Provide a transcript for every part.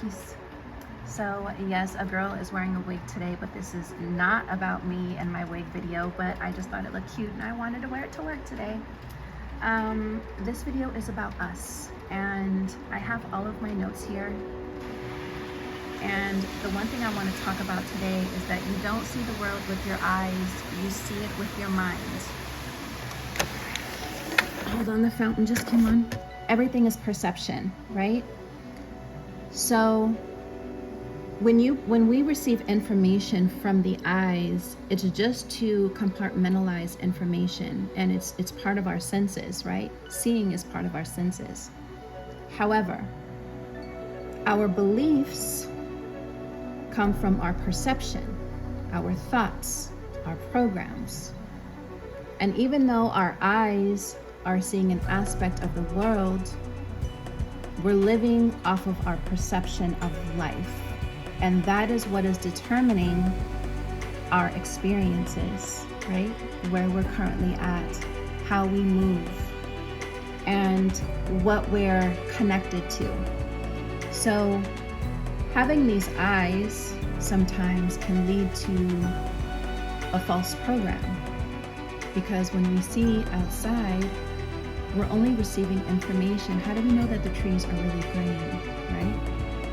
Peace. So yes, a girl is wearing a wig today, but this is not about me and my wig video, but I just thought it looked cute and I wanted to wear it to work today. This video is about us, and I have all of my notes here. And the one thing I want to talk about today is that you don't see the world with your eyes, you see it with your mind. Hold on, the fountain just came on. Everything is perception, right? So when we receive information from the eyes, it's just to compartmentalize information, and it's part of our senses, right? Seeing is part of our senses. However, our beliefs come from our perception, our thoughts, our programs. And even though our eyes are seeing an aspect of the world, we're living off of our perception of life. And that is what is determining our experiences, right? Where we're currently at, how we move, and what we're connected to. So having these eyes sometimes can lead to a false program, because when we see outside, we're only receiving information. How do we know that the trees are really green, right?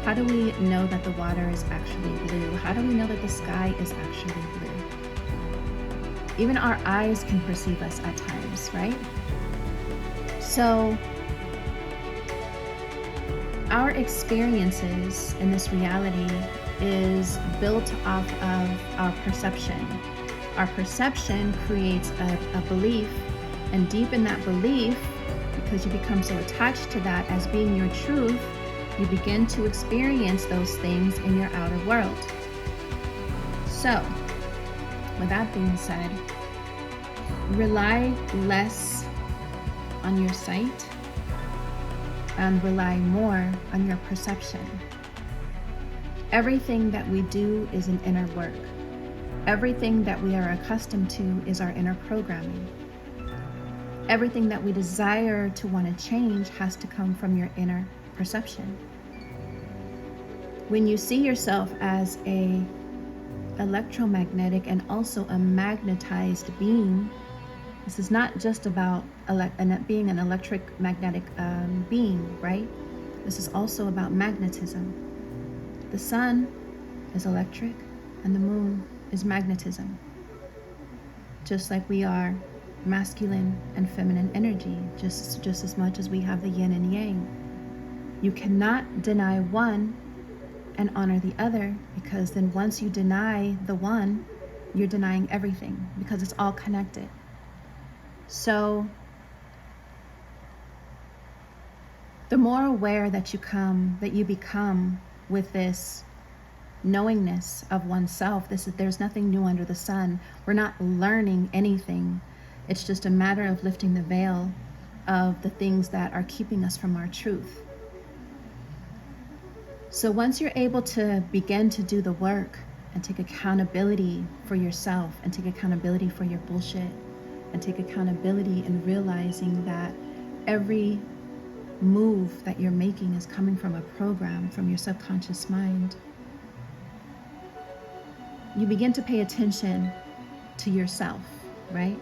How do we know that the water is actually blue? How do we know that the sky is actually blue? Even our eyes can perceive us at times, right? So our experiences in this reality is built off of our perception. Our perception creates a belief, and deep in that belief, because you become so attached to that as being your truth, you begin to experience those things in your outer world. So, with that being said, rely less on your sight and rely more on your perception. Everything that we do is an inner work. Everything that we are accustomed to is our inner programming. Everything that we desire to want to change has to come from your inner perception. When you see yourself as a electromagnetic and also a magnetized being, this is not just about being an electric magnetic being, right? This is also about magnetism. The sun is electric and the moon is magnetism. Just like we are masculine and feminine energy, just as much as we have the yin and yang. You cannot deny one and honor the other, because then once you deny the one, you're denying everything, because it's all connected. So the more aware that you become with this knowingness of oneself, there's nothing new under the sun. We're not learning anything. It's just a matter of lifting the veil of the things that are keeping us from our truth. So once you're able to begin to do the work and take accountability for yourself and take accountability for your bullshit and take accountability in realizing that every move that you're making is coming from a program, from your subconscious mind, you begin to pay attention to yourself, right?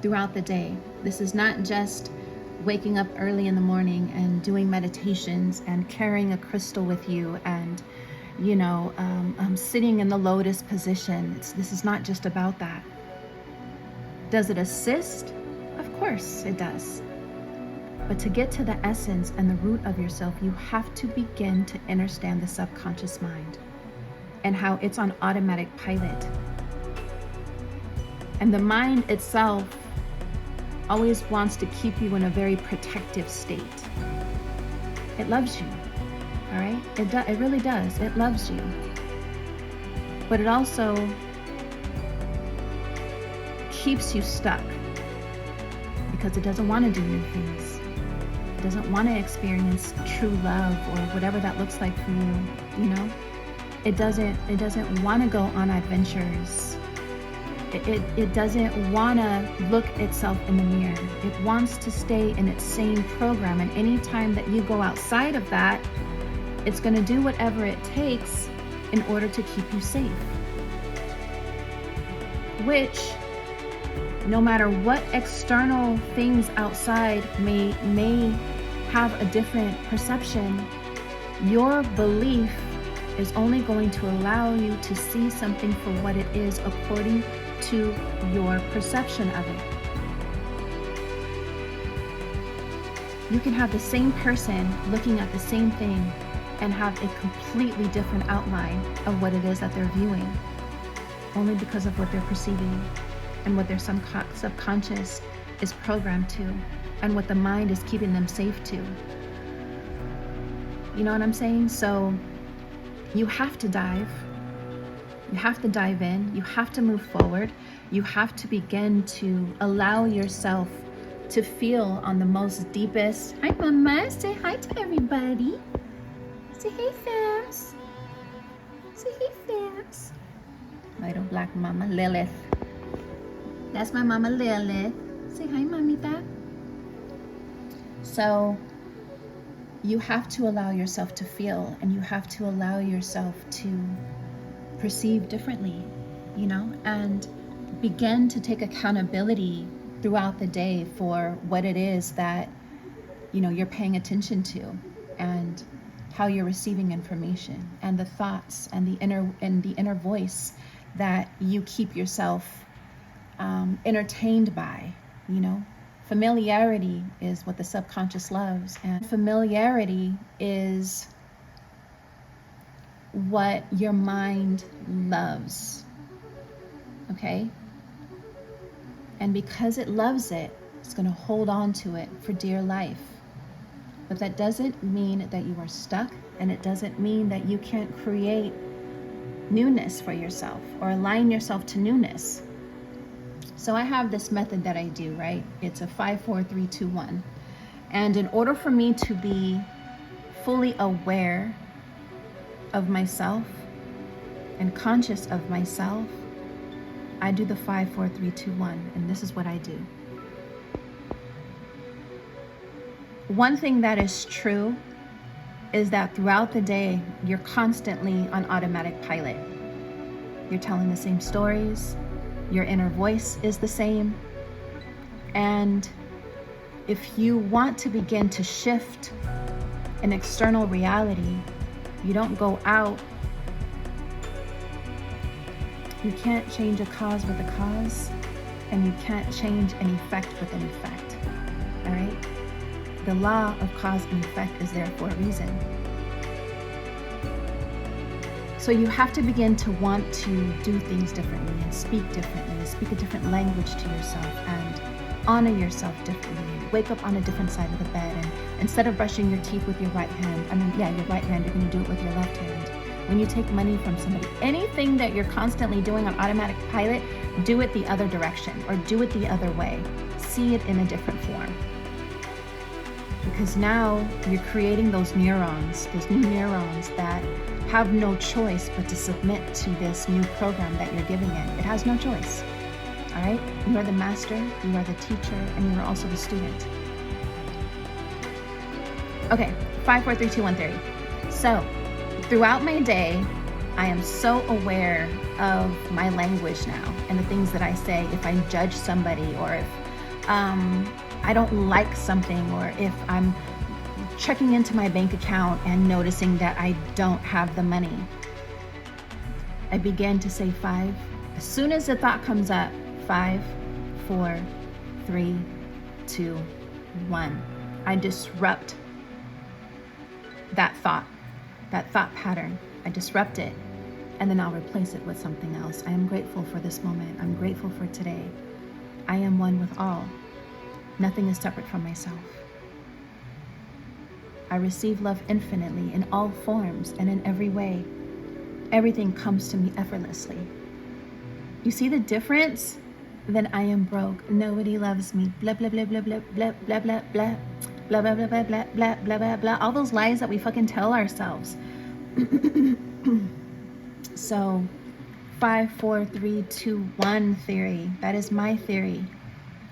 Throughout the day. This is not just waking up early in the morning and doing meditations and carrying a crystal with you and, sitting in the lotus position. This is not just about that. Does it assist? Of course it does. But to get to the essence and the root of yourself, you have to begin to understand the subconscious mind and how it's on automatic pilot. And the mind itself always wants to keep you in a very protective state. It loves you, all right? It really does. It loves you. But it also keeps you stuck because it doesn't want to do new things. It doesn't want to experience true love or whatever that looks like for you, It doesn't want to go on adventures. It doesn't want to look itself in the mirror. It wants to stay in its same program. And anytime that you go outside of that, It's going to do whatever it takes in order to keep you safe. Which, no matter what external things outside may have a different perception, your belief is only going to allow you to see something for what it is according to your perception of it. You can have the same person looking at the same thing and have a completely different outline of what it is that they're viewing, only because of what they're perceiving and what their subconscious is programmed to, and what the mind is keeping them safe to. You know what I'm saying? So you have to dive. You have to dive in. You have to move forward. You have to begin to allow yourself to feel on the most deepest. Hi, Mama. Say hi to everybody. Say hey, fams. Say hey, fams. Little black Mama Lilith. That's my Mama Lilith. Say hi, Mamita. So you have to allow yourself to feel, and you have to allow yourself to perceive differently, you know, and begin to take accountability throughout the day for what it is that, you know, you're paying attention to, and how you're receiving information, and the thoughts and the inner voice that you keep yourself entertained by. You know, familiarity is what the subconscious loves, and familiarity is what your mind loves. Okay? And because it loves it, it's going to hold on to it for dear life. But that doesn't mean that you are stuck, and it doesn't mean that you can't create newness for yourself or align yourself to newness. So I have this method that I do, right? It's a 5, 4, 3, 2, 1. And in order for me to be fully aware of myself and conscious of myself, I do the 5, 4, 3, 2, 1. And this is what I do. One thing that is true is that throughout the day, you're constantly on automatic pilot. You're telling the same stories. Your inner voice is the same. And if you want to begin to shift an external reality, you don't go out. You can't change a cause with a cause, and you can't change an effect with an effect. All right? The law of cause and effect is there for a reason. So you have to begin to want to do things differently and speak differently, speak a different language to yourself, and honor yourself differently. Wake up on a different side of the bed, and instead of brushing your teeth with your right hand, your right hand, you're going to do it with your left hand. When you take money from somebody, anything that you're constantly doing on automatic pilot, do it the other direction, or do it the other way. See it in a different form. Because now you're creating those neurons, those new neurons that have no choice but to submit to this new program that you're giving it. It has no choice. All right? You are the master, you are the teacher, and you are also the student. Okay, 5, 4, 3, 2, 1 theory. So, throughout my day, I am so aware of my language now and the things that I say. If I judge somebody, or if I don't like something, or if I'm checking into my bank account and noticing that I don't have the money, I begin to say 5. As soon as the thought comes up, 5, 4, 3, 2, 1. I disrupt that thought pattern. I disrupt it, and then I'll replace it with something else. I am grateful for this moment. I'm grateful for today. I am one with all. Nothing is separate from myself. I receive love infinitely in all forms and in every way. Everything comes to me effortlessly. You see the difference? Then I am broke. Nobody loves me. Blah, blah, blah, blah, blah, blah, blah, blah, blah. Blah, blah, blah, blah, blah, blah, blah, blah, blah. All those lies that we fucking tell ourselves. So, 5, 4, 3, 2, 1 theory. That is my theory,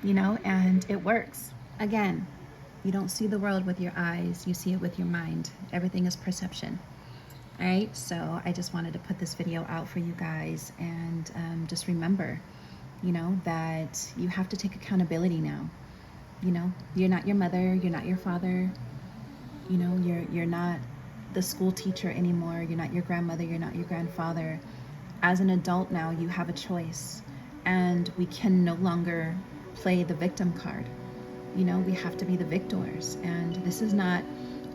you know, and it works. Again, You don't see the world with your eyes, you see it with your mind. Everything is perception. All right, so I just wanted to put this video out for you guys, and just remember, you know, that you have to take accountability now. You know, you're not your mother, you're not your father, you know, you're not the school teacher anymore, you're not your grandmother, you're not your grandfather. As an adult now, you have a choice, and we can no longer play the victim card. You know, we have to be the victors, and this is not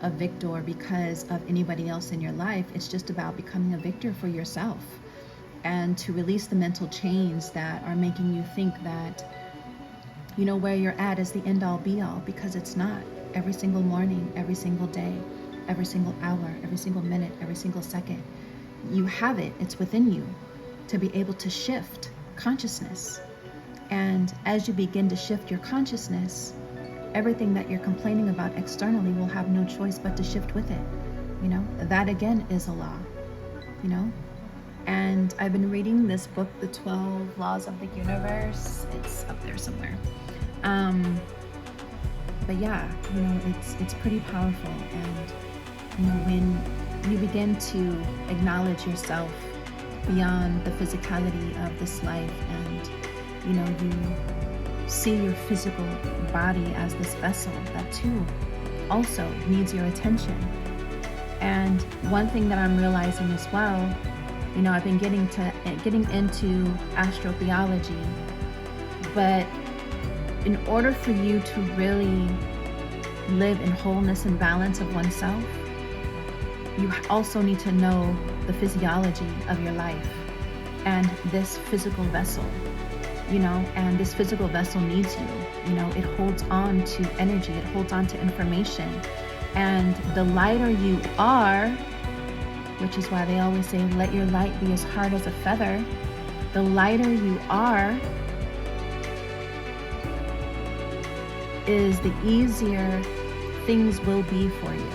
a victor because of anybody else in your life. It's just about becoming a victor for yourself, and to release the mental chains that are making you think that, you know, where you're at is the end all be all, because it's not. Every single morning, every single day, every single hour, every single minute, every single second, you have it. It's within you to be able to shift consciousness. And as you begin to shift your consciousness, everything that you're complaining about externally will have no choice but to shift with it. You know, that again is a law, you know. And I've been reading this book, The 12 Laws of the Universe. It's up there somewhere. But yeah, you know, it's pretty powerful. And, you know, when you begin to acknowledge yourself beyond the physicality of this life, and, you know, you see your physical body as this vessel that too also needs your attention. And one thing that I'm realizing as well, you know, I've been getting into astrotheology, but in order for you to really live in wholeness and balance of oneself, you also need to know the physiology of your life and this physical vessel, you know, and this physical vessel needs you. You know, it holds on to energy, it holds on to information, and the lighter you are, which is why they always say, let your light be as hard as a feather. The lighter you are is the easier things will be for you,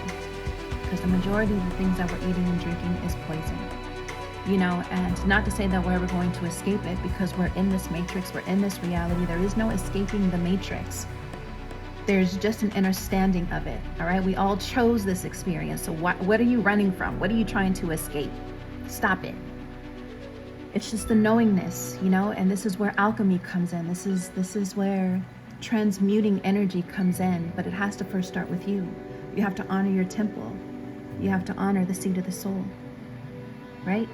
because the majority of the things that we're eating and drinking is poison, you know. And not to say that we're ever going to escape it, because we're in this matrix, we're in this reality. There is no escaping the matrix. There's just an understanding of it. All right, we all chose this experience. So what are you running from? What are you trying to escape? Stop it. It's just the knowingness, you know. And this is where alchemy comes in. This is where transmuting energy comes in. But it has to first start with you. You have to honor your temple. You have to honor the seat of the soul, right?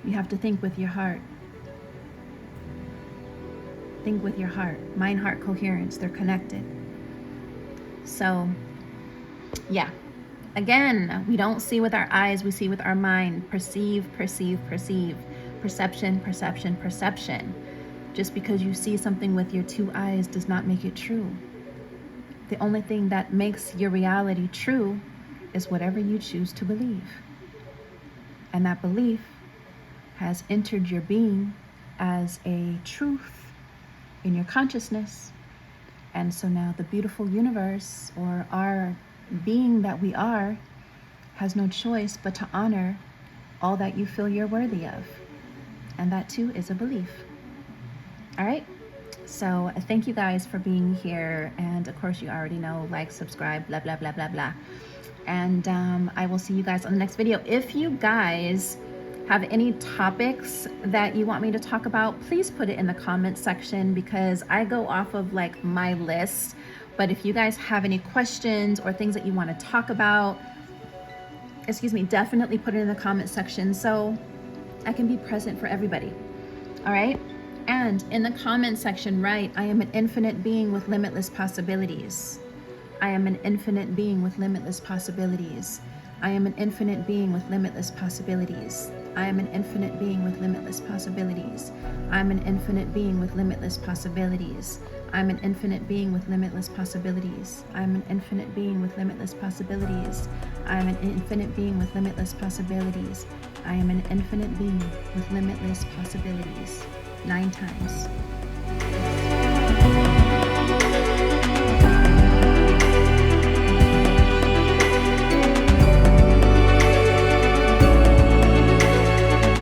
You have to think with your heart. Think with your heart. Mind, heart, coherence. They're connected. So, yeah. Again, we don't see with our eyes, we see with our mind. Perceive, perceive, perceive. Perception, perception, perception. Just because you see something with your two eyes does not make it true. The only thing that makes your reality true is whatever you choose to believe. And that belief has entered your being as a truth in your consciousness. And so now the beautiful universe, or our being that we are, has no choice but to honor all that you feel you're worthy of. And that too is a belief. All right. So thank you guys for being here. And of course, you already know, like, subscribe, blah, blah, blah, blah, blah. And I will see you guys on the next video. If you guys have any topics that you want me to talk about, please put it in the comment section, because I go off of like my list. But if you guys have any questions or things that you want to talk about, definitely put it in the comment section so I can be present for everybody. All right. And in the comment section, write, I am an infinite being with limitless possibilities. I am an infinite being with limitless possibilities. I am an infinite being with limitless possibilities. I am an infinite being with limitless possibilities. I am an infinite being with limitless possibilities. I am an infinite being with limitless possibilities. I am an infinite being with limitless possibilities. I am an infinite being with limitless possibilities. I am an infinite being with limitless possibilities. 9 times.